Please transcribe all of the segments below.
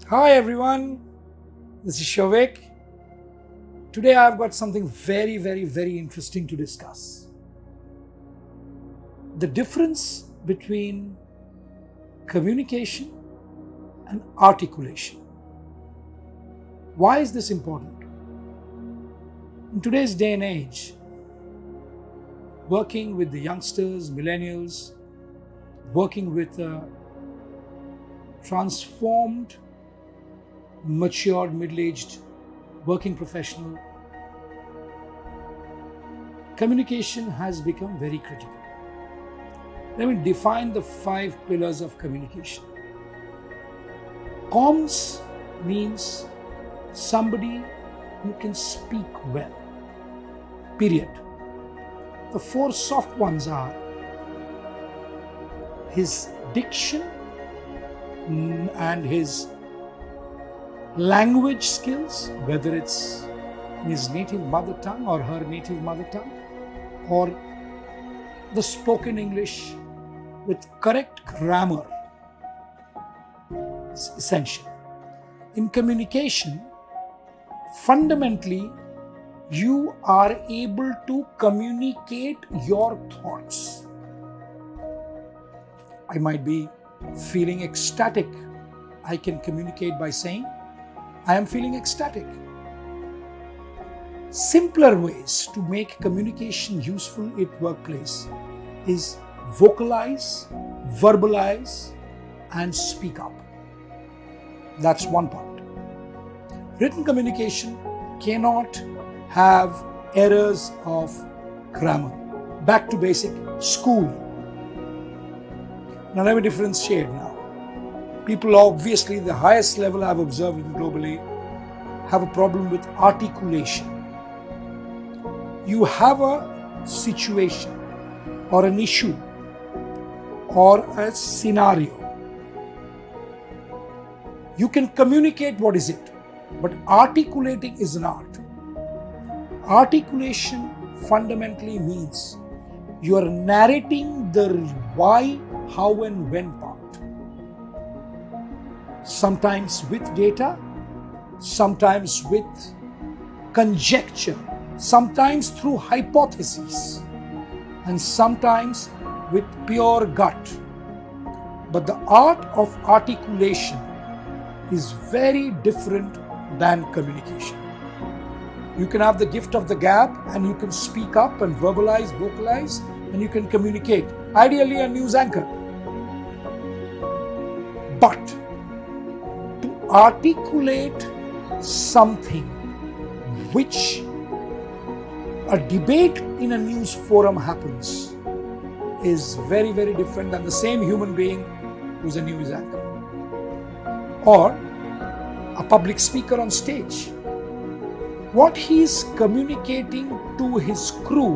Hi everyone, this is Shavik. Today I've got something very interesting to discuss. The difference between communication and articulation. Why is this important? In today's day and age, working with the youngsters, millennials, working with a transformed, matured, middle-aged working professional, communication has become very critical. Let me define the 5 pillars of communication. Comms means somebody who can speak well, period. The 4 soft ones are his diction and his language skills, whether it's his native mother tongue or her native mother tongue, or the spoken English with correct grammar is essential. In communication, fundamentally, you are able to communicate your thoughts. I might be feeling ecstatic. I can communicate by saying, I am feeling ecstatic. Simpler ways to make communication useful at workplace is vocalize, verbalize, and speak up. That's one part. Written communication cannot have errors of grammar. Back to basic, school. Now let me differentiate now. People obviously, the highest level I've observed globally, have a problem with articulation. You have a situation or an issue or a scenario. You can communicate what is it, but articulating is an art. Articulation fundamentally means you are narrating the why, how, and when part. Sometimes with data, sometimes with conjecture, sometimes through hypotheses, and sometimes with pure gut. But the art of articulation is very different than communication. You can have the gift of the gab and you can speak up and verbalize, vocalize, and you can communicate. Ideally a news anchor. But to articulate something which a debate in a news forum happens is very different than the same human being who's a news anchor or a public speaker on stage. What he's communicating to his crew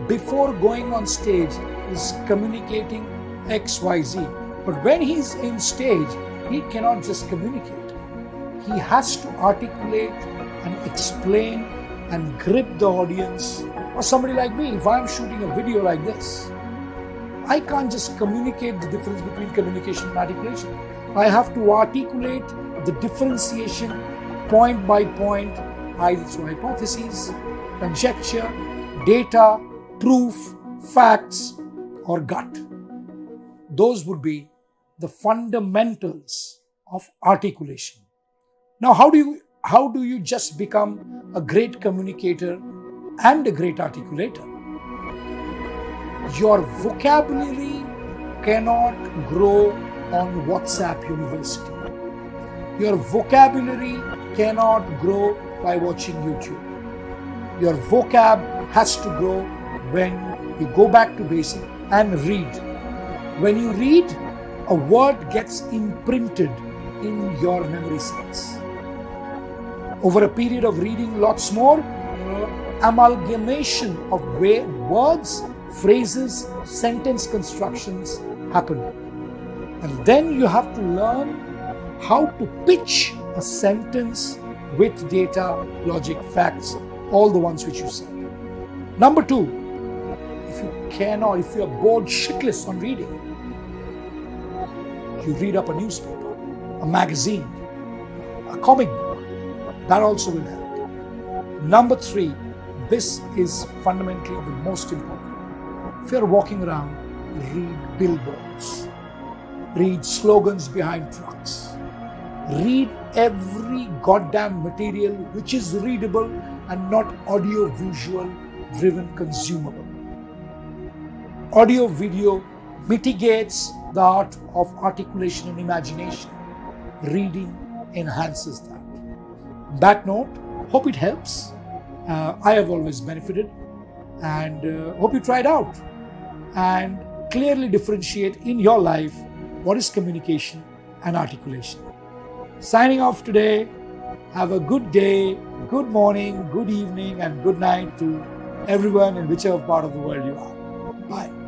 before going on stage is communicating XYZ. But when he's in stage, he cannot just communicate. He has to articulate and explain and grip the audience. Or somebody like me, if I'm shooting a video like this, I can't just communicate the difference between communication and articulation. I have to articulate the differentiation point by point, either through hypotheses, conjecture, data, proof, facts, or gut. Those would be the fundamentals of articulation. Now, how do you just become a great communicator and a great articulator? Your vocabulary cannot grow on WhatsApp University. Your vocabulary cannot grow by watching YouTube. Your vocab has to grow when you go back to basic and read. When you read, a word gets imprinted in your memory cells. Over a period of reading lots more, amalgamation of words, phrases, sentence constructions happen. And then you have to learn how to pitch a sentence with data, logic, facts, all the ones which you said. Number 2, if you are bored shitless on reading, you read up a newspaper, a magazine, a comic book. That also will help. Number 3, this is fundamentally the most important. If you're walking around, read billboards, read slogans behind trucks, read every goddamn material which is readable and not audio-visual driven consumable. Audio-video mitigates the art of articulation and imagination. Reading enhances that. On that note, hope it helps. I have always benefited, and hope you try it out and clearly differentiate in your life what is communication and articulation. Signing off today. Have a good day, good morning, good evening, and good night to everyone in whichever part of the world you are. Bye.